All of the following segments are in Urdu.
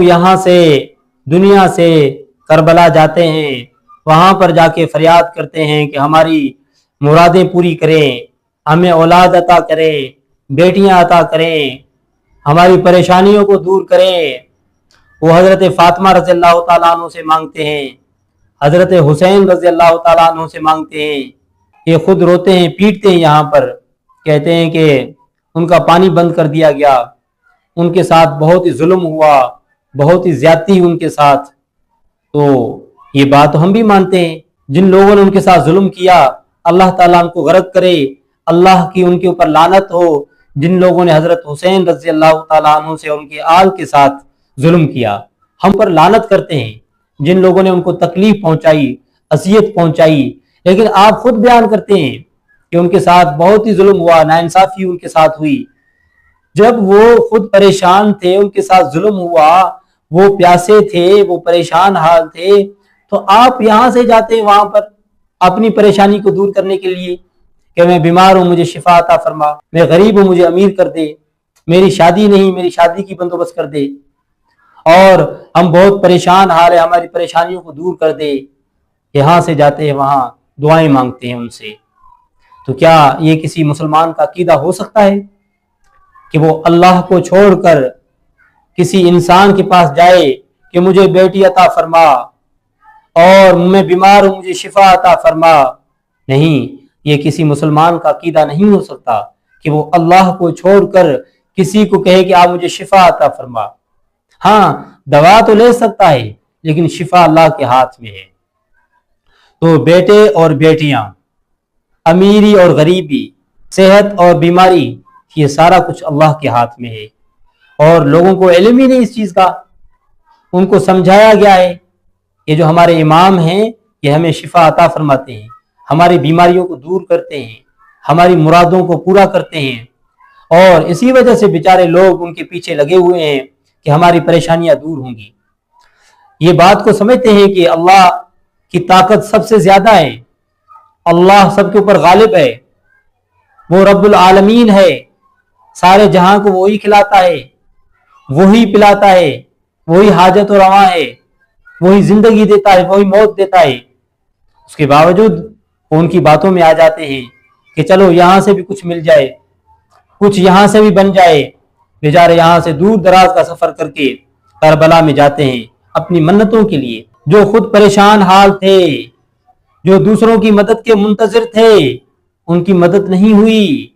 یہاں سے دنیا سے کربلا جاتے ہیں، وہاں پر جا کے فریاد کرتے ہیں کہ ہماری مرادیں پوری کریں، ہمیں اولاد عطا کریں، بیٹیاں عطا کریں، ہماری پریشانیوں کو دور کریں۔ وہ حضرت فاطمہ رضی اللہ تعالیٰ عنہ سے مانگتے ہیں، حضرت حسین رضی اللہ تعالیٰ عنہ سے مانگتے ہیں۔ یہ خود روتے ہیں، پیٹتے ہیں، یہاں پر کہتے ہیں کہ ان کا پانی بند کر دیا گیا، ان کے ساتھ بہت ہی ظلم ہوا، بہت ہی زیادتی ان کے ساتھ۔ تو یہ بات ہم بھی مانتے ہیں، جن لوگوں نے ان کے ساتھ ظلم کیا اللہ تعالیٰ ان کو غرق کرے، اللہ کی ان کے اوپر لعنت ہو۔ جن لوگوں نے حضرت حسین رضی اللہ تعالیٰ عنہ سے ان کے آل کے ساتھ ظلم کیا، ہم پر لعنت کرتے ہیں۔ جن لوگوں نے ان کو تکلیف پہنچائی، اذیت پہنچائی، لیکن آپ خود بیان کرتے ہیں کہ ان کے ساتھ بہت ہی ظلم ہوا، ناانصافی ان کے ساتھ ہوئی۔ جب وہ خود پریشان تھے، ان کے ساتھ ظلم ہوا، وہ پیاسے تھے، وہ پریشان حال تھے، تو آپ یہاں سے جاتے ہیں وہاں پر اپنی پریشانی کو دور کرنے کے لیے کہ میں بیمار ہوں، مجھے شفا عطا فرما، میں غریب ہوں، مجھے امیر کر دے، میری شادی نہیں، میری شادی کی بندوبست کر دے، اور ہم بہت پریشان حال ہے، ہماری پریشانیوں کو دور کر دے۔ یہاں سے جاتے ہیں وہاں دعائیں مانگتے ہیں ان سے۔ تو کیا یہ کسی مسلمان کا عقیدہ ہو سکتا ہے کہ وہ اللہ کو چھوڑ کر کسی انسان کے پاس جائے کہ مجھے بیٹی عطا فرما، اور میں بیمار ہوں، مجھے شفا عطا فرما؟ نہیں، یہ کسی مسلمان کا عقیدہ نہیں ہو سکتا کہ وہ اللہ کو چھوڑ کر کسی کو کہے کہ آپ مجھے شفا عطا فرما۔ ہاں، دوا تو لے سکتا ہے، لیکن شفا اللہ کے ہاتھ میں ہے۔ تو بیٹے اور بیٹیاں، امیری اور غریبی، صحت اور بیماری، یہ سارا کچھ اللہ کے ہاتھ میں ہے، اور لوگوں کو علم ہی نہیں اس چیز کا۔ ان کو سمجھایا گیا ہے، یہ جو ہمارے امام ہیں یہ ہمیں شفا عطا فرماتے ہیں، ہماری بیماریوں کو دور کرتے ہیں، ہماری مرادوں کو پورا کرتے ہیں، اور اسی وجہ سے بیچارے لوگ ان کے پیچھے لگے ہوئے ہیں کہ ہماری پریشانیاں دور ہوں گی۔ یہ بات کو سمجھتے ہیں کہ اللہ کی طاقت سب سے زیادہ ہے، اللہ سب کے اوپر غالب ہے، وہ رب العالمین ہے، سارے جہاں کو وہی کھلاتا ہے، وہی پلاتا ہے، وہی حاجت و رواں ہے، وہی زندگی دیتا ہے، وہی موت دیتا ہے۔ اس کے باوجود وہ ان کی باتوں میں آ جاتے ہیں کہ چلو یہاں سے بھی کچھ مل جائے، کچھ یہاں سے بھی بن جائے۔ بیچارے یہاں سے دور دراز کا سفر کر کے کربلا میں جاتے ہیں اپنی منتوں کے لیے۔ جو خود پریشان حال تھے، جو دوسروں کی مدد کے منتظر تھے، ان کی مدد نہیں ہوئی،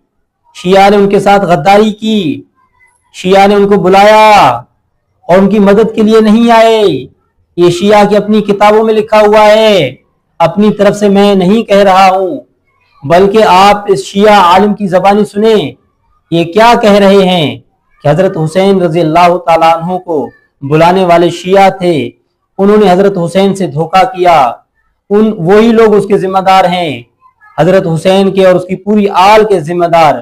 شیعہ نے ان کے ساتھ غداری کی، شیعہ نے ان کو بلایا اور ان کی مدد کے لیے نہیں آئے۔ یہ شیعہ کی اپنی کتابوں میں لکھا ہوا ہے، اپنی طرف سے میں نہیں کہہ رہا ہوں، بلکہ آپ اس شیعہ عالم کی زبانی سنیں، یہ کیا کہہ رہے ہیں کہ حضرت حسین رضی اللہ تعالیٰ عنہ کو بلانے والے شیعہ تھے، انہوں نے حضرت حسین سے دھوکہ کیا، وہی لوگ اس کے ذمہ دار ہیں، حضرت حسین کے اور اس کی پوری آل کے ذمہ دار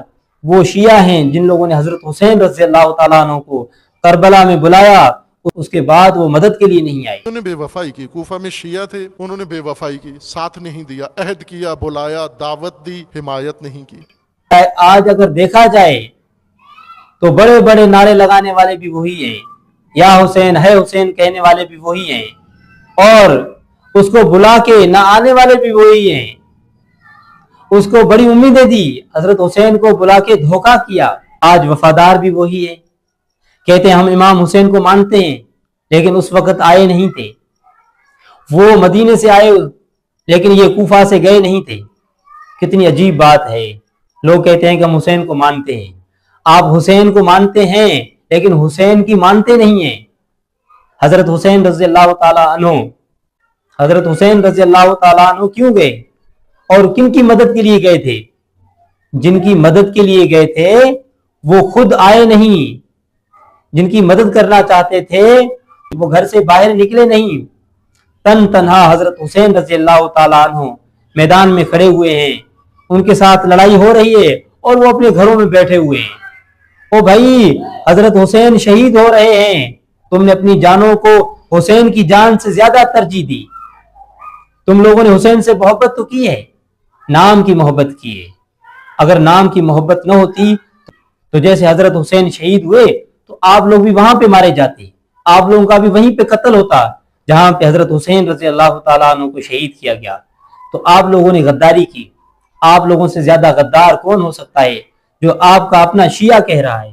وہ شیعہ ہیں جن لوگوں نے حضرت حسین رضی اللہ تعالیٰ عنہ کو کربلا میں بلایا، اس کے بعد وہ مدد کے لیے نہیں آئے۔ انہوں نے بے وفائی کی، کوفہ میں شیعہ تھے، انہوں نے بے وفائی کی، ساتھ نہیں دیا، عہد کیا، بلایا، دعوت دی، حمایت نہیں کی۔ آج اگر دیکھا جائے تو بڑے بڑے نعرے لگانے والے بھی وہی ہیں، یا حسین ہے حسین کہنے والے بھی وہی ہیں، اور اس کو بلا کے نہ آنے والے بھی وہی ہیں۔ اس کو بڑی امیدیں دی، حضرت حسین کو بلا کے دھوکہ کیا۔ آج وفادار بھی وہی ہے، کہتے ہیں ہم امام حسین کو مانتے ہیں، لیکن اس وقت آئے نہیں تھے، وہ مدینے سے آئے لیکن یہ کوفہ سے گئے نہیں تھے۔ کتنی عجیب بات ہے، لوگ کہتے ہیں کہ ہم حسین کو مانتے ہیں۔ آپ حسین کو مانتے ہیں لیکن حسین کی مانتے نہیں ہیں۔ حضرت حسین رضی اللہ تعالیٰ عنہ، حضرت حسین رضی اللہ تعالیٰ عنہ کیوں گئے اور کن کی مدد کے لیے گئے تھے؟ جن کی مدد کے لیے گئے تھے وہ خود آئے نہیں، جن کی مدد کرنا چاہتے تھے وہ گھر سے باہر نکلے نہیں۔ تن تنہا حضرت حسین رضی اللہ تعالیٰ عنہ میدان میں کھڑے ہوئے ہیں، ان کے ساتھ لڑائی ہو رہی ہے اور وہ اپنے گھروں میں بیٹھے ہوئے ہیں۔ او بھائی، حضرت حسین شہید ہو رہے ہیں، تم نے اپنی جانوں کو حسین کی جان سے زیادہ ترجیح دی۔ تم لوگوں نے حسین سے محبت تو کی ہے، نام کی محبت کی ہے۔ اگر نام کی محبت نہ ہوتی تو جیسے حضرت حسین شہید ہوئے تو آپ لوگ بھی وہاں پہ مارے جاتے، آپ لوگوں کا بھی وہیں پہ قتل ہوتا جہاں پہ حضرت حسین رضی اللہ تعالیٰ عنہ کو شہید کیا گیا. تو آپ لوگوں نے غداری کی. آپ لوگوں سے زیادہ غدار کون ہو سکتا ہے جو آپ کا اپنا شیعہ کہہ رہا ہے.